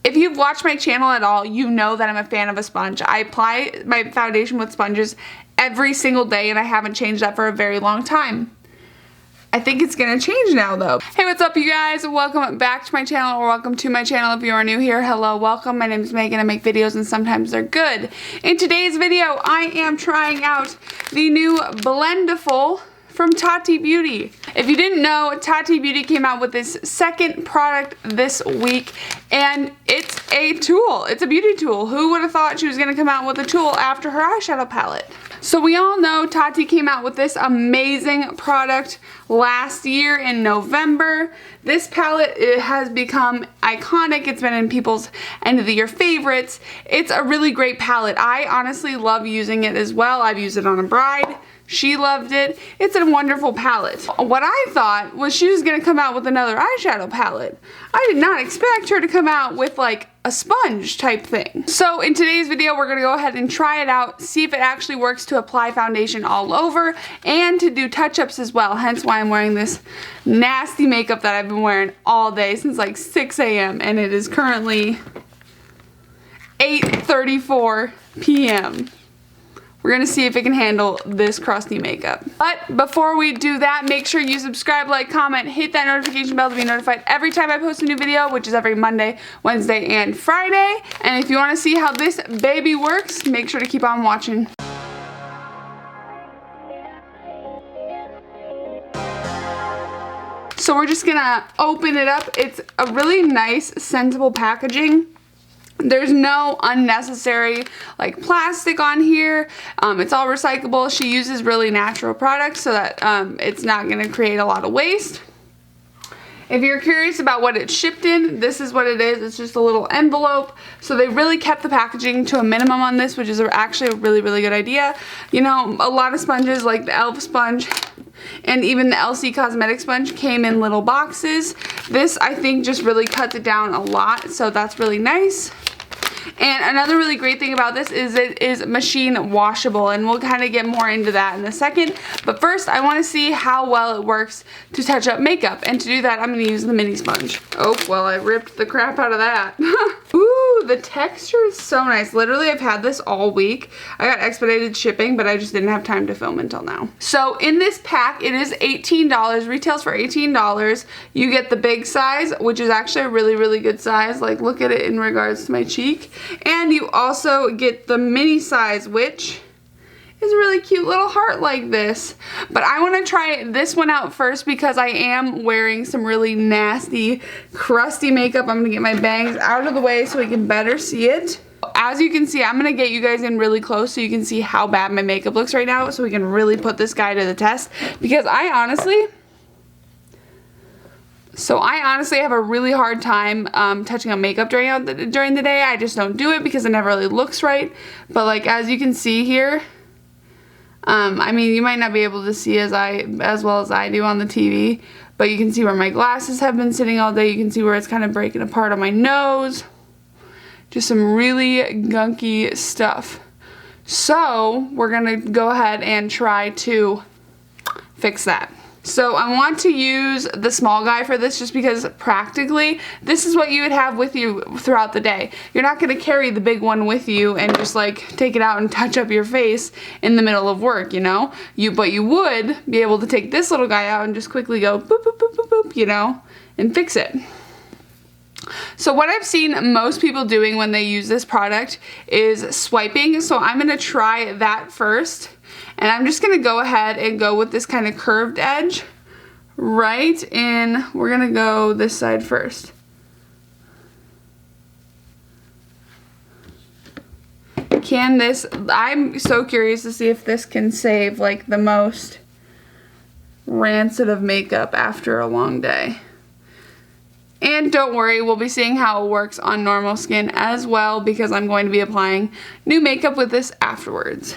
If you've watched my channel at all, you know that I'm a fan of a sponge. I apply my foundation with sponges every single day, and I haven't changed that for a very long time. I think it's gonna change now though. Hey, what's up you guys? Welcome back to my channel, or welcome to my channel if you are new here. Hello, welcome. My name is Megan. I make videos and sometimes they're good. In today's video, I am trying out the new Blendiful from Tati Beauty. If you didn't know, Tati Beauty came out with this second product this week, and it's a tool. It's a beauty tool. Who would have thought she was gonna come out with a tool after her eyeshadow palette? So we all know Tati came out with this amazing product last year in November. This palette, it has become iconic. It's been in people's end of the year favorites. It's a really great palette. I honestly love using it as well. I've used it on a bride. She loved it. It's a wonderful palette. What I thought was she was gonna come out with another eyeshadow palette. I did not expect her to come out with like a sponge type thing. So in today's video, we're gonna go ahead and try it out, see if it actually works to apply foundation all over and to do touch-ups as well. Hence why I'm wearing this nasty makeup that I've been wearing all day since like 6 a.m. and it is currently 8:34 p.m. We're gonna see if it can handle this crusty makeup. But before we do that, make sure you subscribe, like, comment, hit that notification bell to be notified every time I post a new video, which is every Monday, Wednesday, and Friday. And if you wanna see how this baby works, make sure to keep on watching. So we're just gonna open it up. It's a really nice, sensible packaging. There's no unnecessary like plastic on here. It's all recyclable. She uses really natural products so that it's not going to create a lot of waste. If you're curious about what it's shipped in, this is what it is. It's just a little envelope. So they really kept the packaging to a minimum on this, which is actually a really, really good idea. You know, a lot of sponges like the e.l.f. sponge and even the LC Cosmetic sponge came in little boxes. This, I think, just really cuts it down a lot, so that's really nice. And another really great thing about this is it is machine washable, and we'll kind of get more into that in a second. But first, I want to see how well it works to touch up makeup, and to do that, I'm going to use the mini sponge. Oh, well, I ripped the crap out of that. Ooh, the texture is so nice. Literally, I've had this all week. I got expedited shipping, but I just didn't have time to film until now. So in this pack, it is $18, retails for $18. You get the big size, which is actually a really, really good size. Like, look at it in regards to my cheek. And you also get the mini size, which is a really cute little heart like this. But I want to try this one out first because I am wearing some really nasty, crusty makeup. I'm going to get my bangs out of the way so we can better see it. As you can see, I'm going to get you guys in really close so you can see how bad my makeup looks right now, so we can really put this guy to the test. Because I honestly have a really hard time touching on makeup during the day. I just don't do it because it never really looks right. But like, as you can see here, I mean, you might not be able to see as well as I do on the TV, but you can see where my glasses have been sitting all day. You can see where it's kind of breaking apart on my nose. Just some really gunky stuff. So we're gonna go ahead and try to fix that. So I want to use the small guy for this just because practically this is what you would have with you throughout the day. You're not going to carry the big one with you and just like take it out and touch up your face in the middle of work, you know? But you would be able to take this little guy out and just quickly go boop, boop, boop, boop, boop, you know, and fix it. So what I've seen most people doing when they use this product is swiping. So I'm going to try that first. And I'm just going to go ahead and go with this kind of curved edge right in. We're going to go this side first. Can this, I'm so curious to see if this can save like the most rancid of makeup after a long day. And don't worry, we'll be seeing how it works on normal skin as well, because I'm going to be applying new makeup with this afterwards.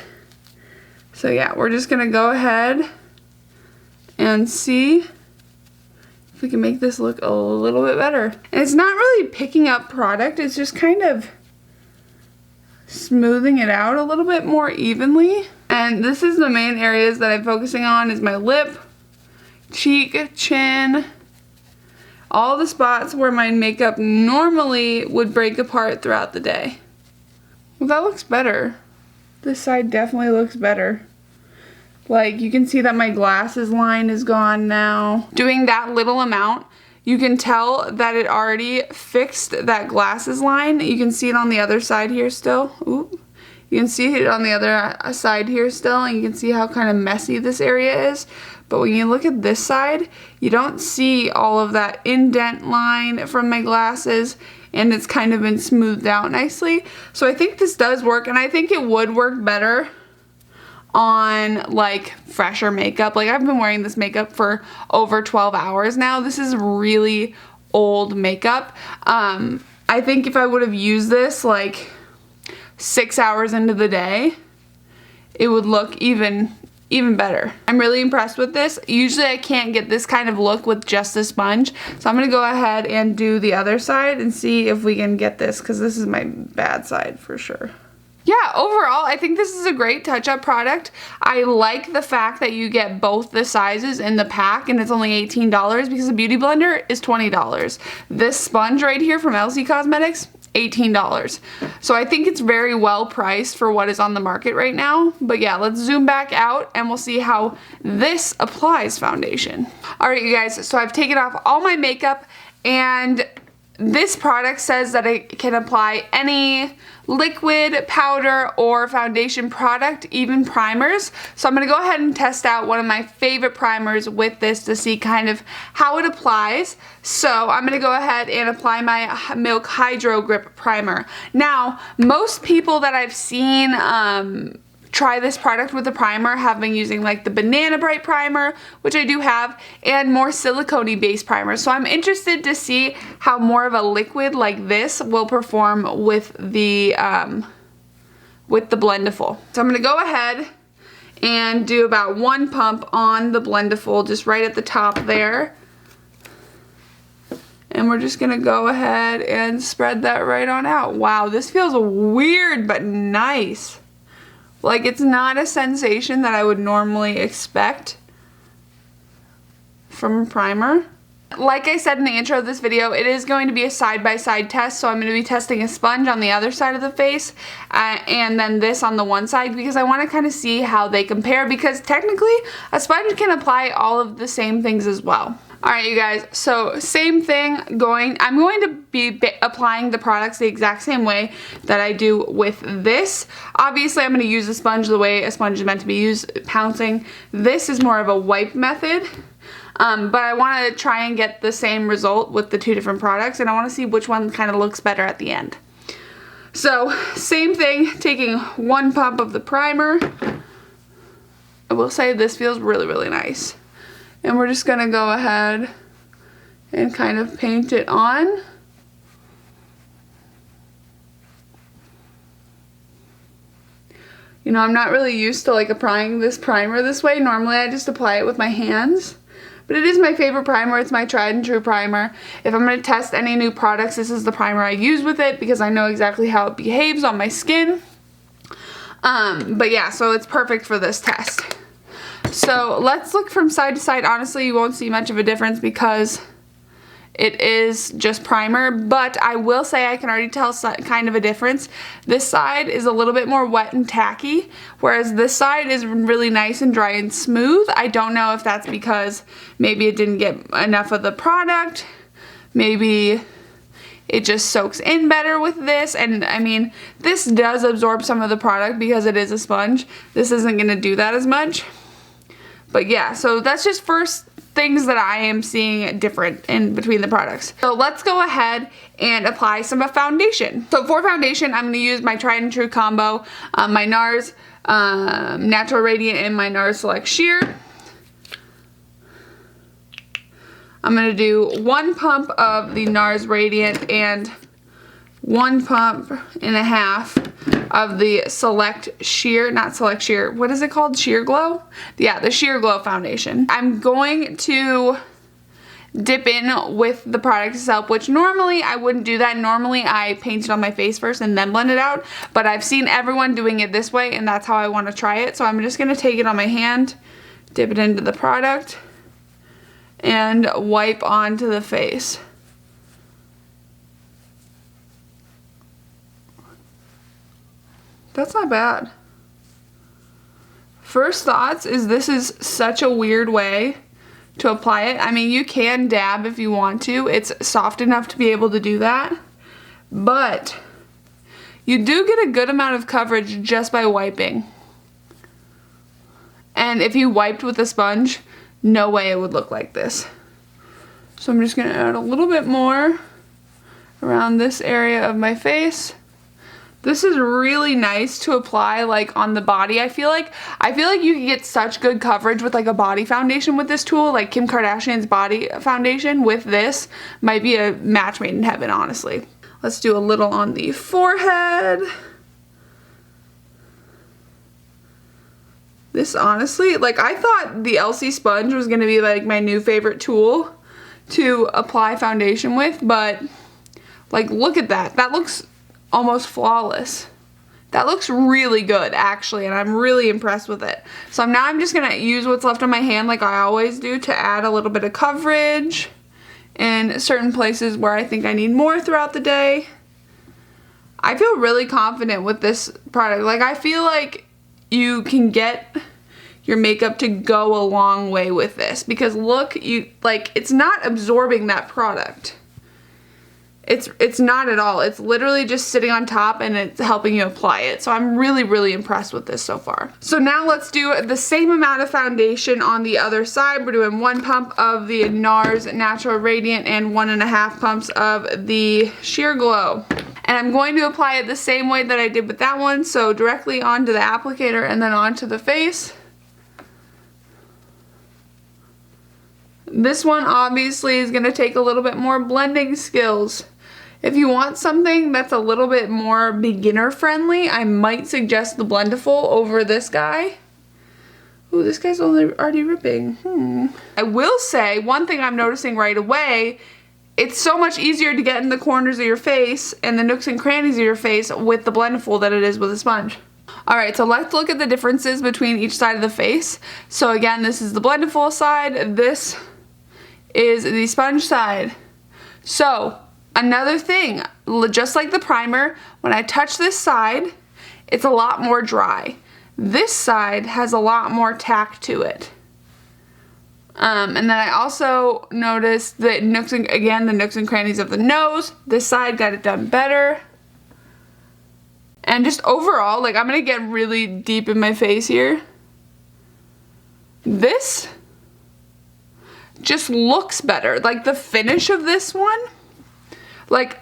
So yeah, we're just gonna go ahead and see if we can make this look a little bit better. And it's not really picking up product, it's just kind of smoothing it out a little bit more evenly. And this is the main areas that I'm focusing on, is my lip, cheek, chin, all the spots where my makeup normally would break apart throughout the day. Well, that looks better. This side definitely looks better. Like, you can see that my glasses line is gone now. Doing that little amount, you can tell that it already fixed that glasses line. You can see it on the other side here still. Ooh. You can see it on the other side here still, and you can see how kind of messy this area is. But when you look at this side, you don't see all of that indent line from my glasses, and it's kind of been smoothed out nicely. So I think this does work, and I think it would work better on like fresher makeup. Like, I've been wearing this makeup for over 12 hours now. This is really old makeup. I think if I would have used this like 6 hours into the day, it would look even better. I'm really impressed with this. Usually I can't get this kind of look with just a sponge, so I'm gonna go ahead and do the other side and see if we can get this, because this is my bad side for sure. Yeah, overall, I think this is a great touch-up product. I like the fact that you get both the sizes in the pack, and it's only $18 because the Beauty Blender is $20. This sponge right here from LC Cosmetics, $18. So I think it's very well priced for what is on the market right now. But yeah, let's zoom back out and we'll see how this applies foundation. All right, you guys, so I've taken off all my makeup, and this product says that it can apply any liquid, powder, or foundation product, even primers. So I'm going to go ahead and test out one of my favorite primers with this to see kind of how it applies. So I'm going to go ahead and apply my Milk Hydro Grip Primer. Now, most people that I've seen try this product with a primer have been using like the Banana Bright primer, which I do have, and more silicone-y based primers. So I'm interested to see how more of a liquid like this will perform with the Blendiful. So I'm gonna go ahead and do about 1 pump on the Blendiful, just right at the top there. And we're just gonna go ahead and spread that right on out. Wow, this feels weird but nice. Like, it's not a sensation that I would normally expect from a primer. Like I said in the intro of this video, it is going to be a side-by-side test, so I'm going to be testing a sponge on the other side of the face and then this on the one side, because I want to kind of see how they compare, because technically a sponge can apply all of the same things as well. Alright, you guys, so same thing I'm going to be applying the products the exact same way that I do with this. Obviously, I'm going to use a sponge the way a sponge is meant to be used, pouncing. This is more of a wipe method, but I want to try and get the same result with the two different products, and I want to see which one kind of looks better at the end. So, same thing, taking 1 pump of the primer. I will say this feels really, really nice. And we're just gonna go ahead and kind of paint it on. You know, I'm not really used to like applying this primer this way. Normally I just apply it with my hands. But it is my favorite primer. It's my tried and true primer. If I'm gonna test any new products, this is the primer I use with it, because I know exactly how it behaves on my skin. But yeah, so it's perfect for this test. So let's look from side to side. Honestly, you won't see much of a difference because it is just primer, but I will say I can already tell kind of a difference. This side is a little bit more wet and tacky, whereas this side is really nice and dry and smooth. I don't know if that's because maybe it didn't get enough of the product. Maybe it just soaks in better with this, and I mean, this does absorb some of the product because it is a sponge. This isn't going to do that as much. But yeah, so that's just first things that I am seeing different in between the products. So let's go ahead and apply some foundation. So for foundation, I'm going to use my tried and true combo, my NARS Natural Radiant and my NARS Select Sheer. I'm going to do 1 pump of the NARS Radiant and 1.5 pumps of the Select Sheer, not Select Sheer, what is it called? Sheer Glow? Yeah, the Sheer Glow foundation. I'm going to dip in with the product itself, which normally I wouldn't do that. Normally I paint it on my face first and then blend it out, but I've seen everyone doing it this way, and that's how I want to try it. So I'm just going to take it on my hand, dip it into the product, and wipe onto the face. That's not bad. First thoughts is this is such a weird way to apply it. I mean, you can dab if you want to. It's soft enough to be able to do that. But you do get a good amount of coverage just by wiping. And if you wiped with a sponge, no way it would look like this. So I'm just gonna add a little bit more around this area of my face. This is really nice to apply like on the body. I feel like you can get such good coverage with like a body foundation with this tool. Like Kim Kardashian's body foundation with this might be a match made in heaven, honestly. Let's do a little on the forehead. This honestly, like I thought the LC sponge was gonna be like my new favorite tool to apply foundation with, but like look at that. That looks almost flawless. That looks really good actually, and I'm really impressed with it. So now I'm just gonna use what's left on my hand like I always do to add a little bit of coverage in certain places where I think I need more throughout the day. I feel really confident with this product. Like I feel like you can get your makeup to go a long way with this because look, it's not absorbing that product. It's not at all. It's literally just sitting on top and it's helping you apply it. So I'm really, really impressed with this so far. So now let's do the same amount of foundation on the other side. We're doing 1 pump of the NARS Natural Radiant and 1.5 pumps of the Sheer Glow. And I'm going to apply it the same way that I did with that one. So directly onto the applicator and then onto the face. This one obviously is going to take a little bit more blending skills. If you want something that's a little bit more beginner friendly, I might suggest the Blendiful over this guy. Ooh, this guy's already ripping. I will say, one thing I'm noticing right away, it's so much easier to get in the corners of your face and the nooks and crannies of your face with the Blendiful than it is with a sponge. Alright, so let's look at the differences between each side of the face. So again, this is the Blendiful side, this is the sponge side. So, another thing, just like the primer, when I touch this side, it's a lot more dry. This side has a lot more tack to it. And then I also noticed the nooks and crannies of the nose. This side got it done better. And just overall, like I'm gonna get really deep in my face here. This just looks better. Like the finish of this one, like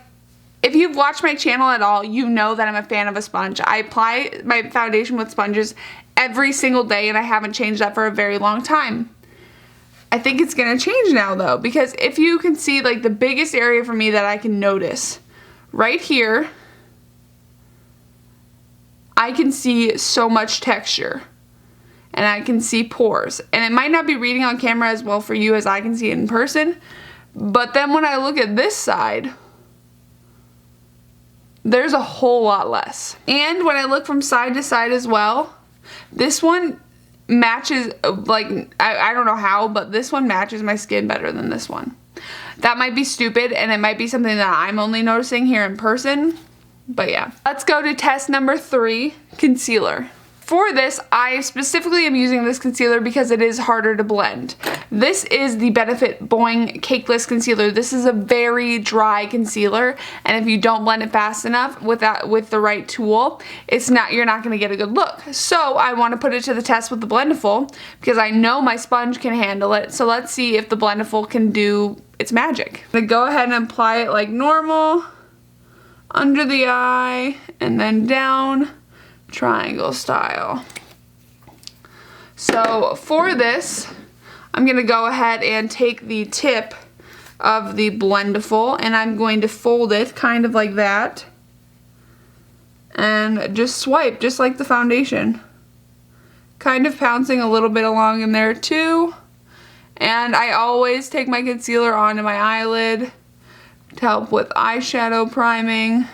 if you've watched my channel at all, you know that I'm a fan of a sponge. I apply my foundation with sponges every single day and I haven't changed that for a very long time. I think it's gonna change now though, because if you can see like the biggest area for me that I can notice, right here, I can see so much texture. And I can see pores. And it might not be reading on camera as well for you as I can see it in person. But then when I look at this side, there's a whole lot less. And when I look from side to side as well, this one matches, like, I don't know how, but this one matches my skin better than this one. That might be stupid and it might be something that I'm only noticing here in person. But yeah. Let's go to test number 3, concealer. For this, I specifically am using this concealer because it is harder to blend. This is the Benefit Boing Cakeless Concealer. This is a very dry concealer, and if you don't blend it fast enough with the right tool, you're not going to get a good look. So I want to put it to the test with the Blendiful because I know my sponge can handle it. So let's see if the Blendiful can do its magic. I'm going to go ahead and apply it like normal, under the eye, and then down. Triangle style. So for this, I'm going to go ahead and take the tip of the Blendiful and I'm going to fold it kind of like that and just swipe just like the foundation. Kind of pouncing a little bit along in there too. And I always take my concealer onto my eyelid to help with eyeshadow priming.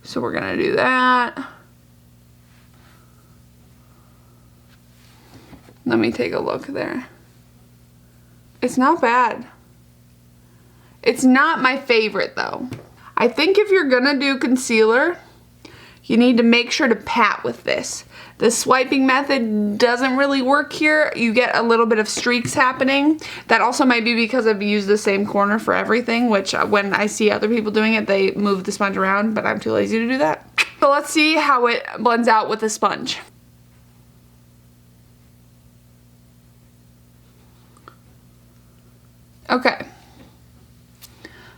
So we're going to do that. Let me take a look there. It's not bad. It's not my favorite though. I think if you're gonna do concealer, you need to make sure to pat with this. The swiping method doesn't really work here. You get a little bit of streaks happening. That also might be because I've used the same corner for everything, which when I see other people doing it, they move the sponge around, but I'm too lazy to do that. So let's see how it blends out with the sponge. Okay.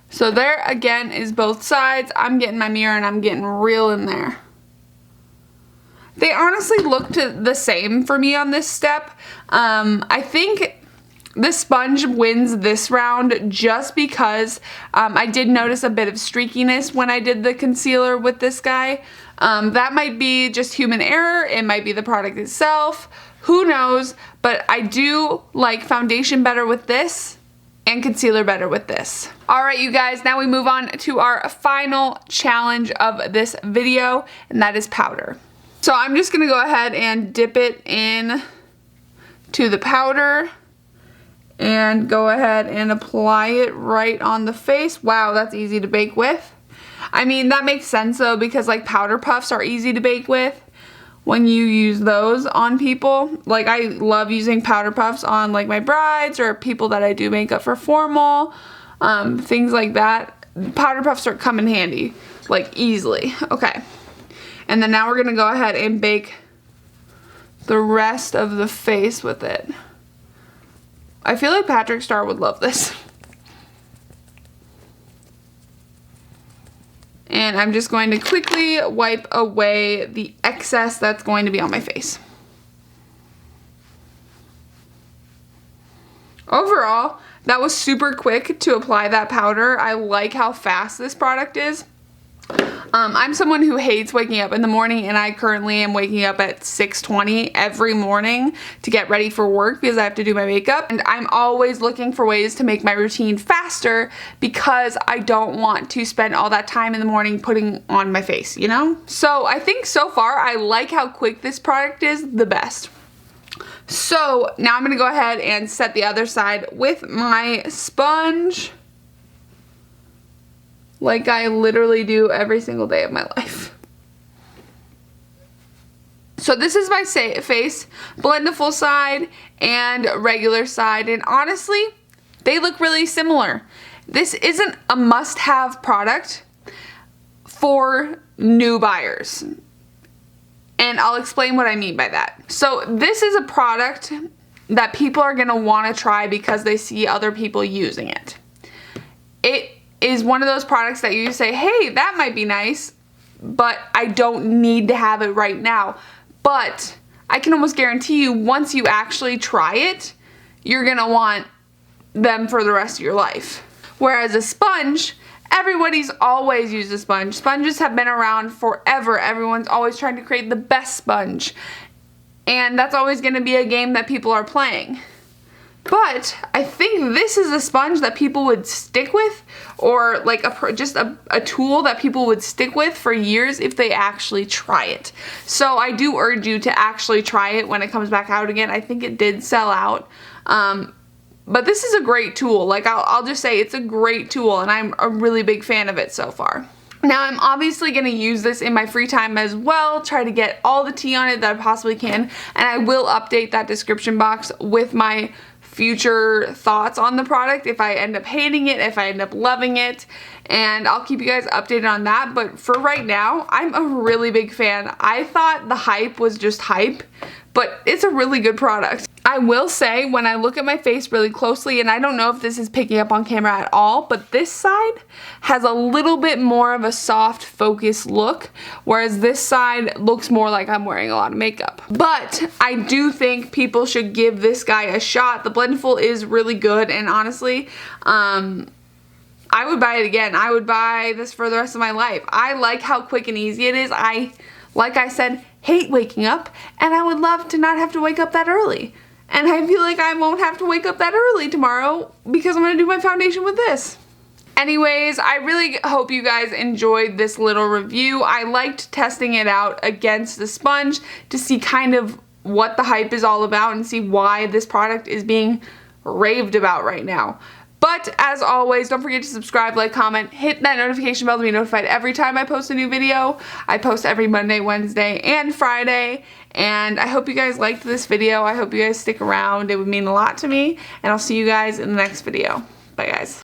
So there again is both sides. I'm getting my mirror and I'm getting real in there. They honestly look the same for me on this step. I think the sponge wins this round just because I did notice a bit of streakiness when I did the concealer with this guy. That might be just human error. It might be the product itself. Who knows? But I do like foundation better with this and concealer better with this. Alright you guys, now we move on to our final challenge of this video, and that is powder. So I'm just gonna go ahead and dip it in to the powder and go ahead and apply it right on the face. Wow, that's easy to bake with. I mean, that makes sense though, because like powder puffs are easy to bake with when you use those on people. Like I love using powder puffs on like my brides or people that I do makeup for formal, things like that. Powder puffs come in handy, like easily. Okay. And then now we're gonna go ahead and bake the rest of the face with it. I feel like Patrick Star would love this. And I'm just going to quickly wipe away the excess that's going to be on my face. Overall, that was super quick to apply that powder. I like how fast this product is. I'm someone who hates waking up in the morning, and I currently am waking up at 6:20 every morning to get ready for work because I have to do my makeup, and I'm always looking for ways to make my routine faster because I don't want to spend all that time in the morning putting on my face, you know? So I think so far I like how quick this product is the best. So now I'm gonna go ahead and set the other side with my sponge, like I literally do every single day of my life. So this is my face, Blendiful side and regular side, and honestly, they look really similar. This isn't a must-have product for new buyers, and I'll explain what I mean by that. So this is a product that people are gonna wanna try because they see other people using it. It is one of those products that you say, hey, that might be nice, but I don't need to have it right now. But I can almost guarantee you, once you actually try it, you're gonna want them for the rest of your life. Whereas a sponge, everybody's always used a sponge. Sponges have been around forever. Everyone's always trying to create the best sponge. And that's always gonna be a game that people are playing. But I think this is a sponge that people would stick with, or like just a tool that people would stick with for years if they actually try it. So I do urge you to actually try it when it comes back out again. I think it did sell out. But this is a great tool. Like I'll just say it's a great tool, and I'm a really big fan of it so far. Now I'm obviously going to use this in my free time as well, try to get all the tea on it that I possibly can, and I will update that description box with my future thoughts on the product, if I end up hating it, if I end up loving it, and I'll keep you guys updated on that. But for right now, I'm a really big fan. I thought the hype was just hype, but it's a really good product. I will say, when I look at my face really closely, and I don't know if this is picking up on camera at all, but this side has a little bit more of a soft focus look, whereas this side looks more like I'm wearing a lot of makeup. But I do think people should give this guy a shot. The Blendiful is really good, and honestly, I would buy it again. I would buy this for the rest of my life. I like how quick and easy it is. Like I said, hate waking up, and I would love to not have to wake up that early. And I feel like I won't have to wake up that early tomorrow because I'm going to do my foundation with this. Anyways, I really hope you guys enjoyed this little review. I liked testing it out against the sponge to see kind of what the hype is all about and see why this product is being raved about right now. But as always, don't forget to subscribe, like, comment, hit that notification bell to be notified every time I post a new video. I post every Monday, Wednesday, and Friday. And I hope you guys liked this video. I hope you guys stick around. It would mean a lot to me. And I'll see you guys in the next video. Bye, guys.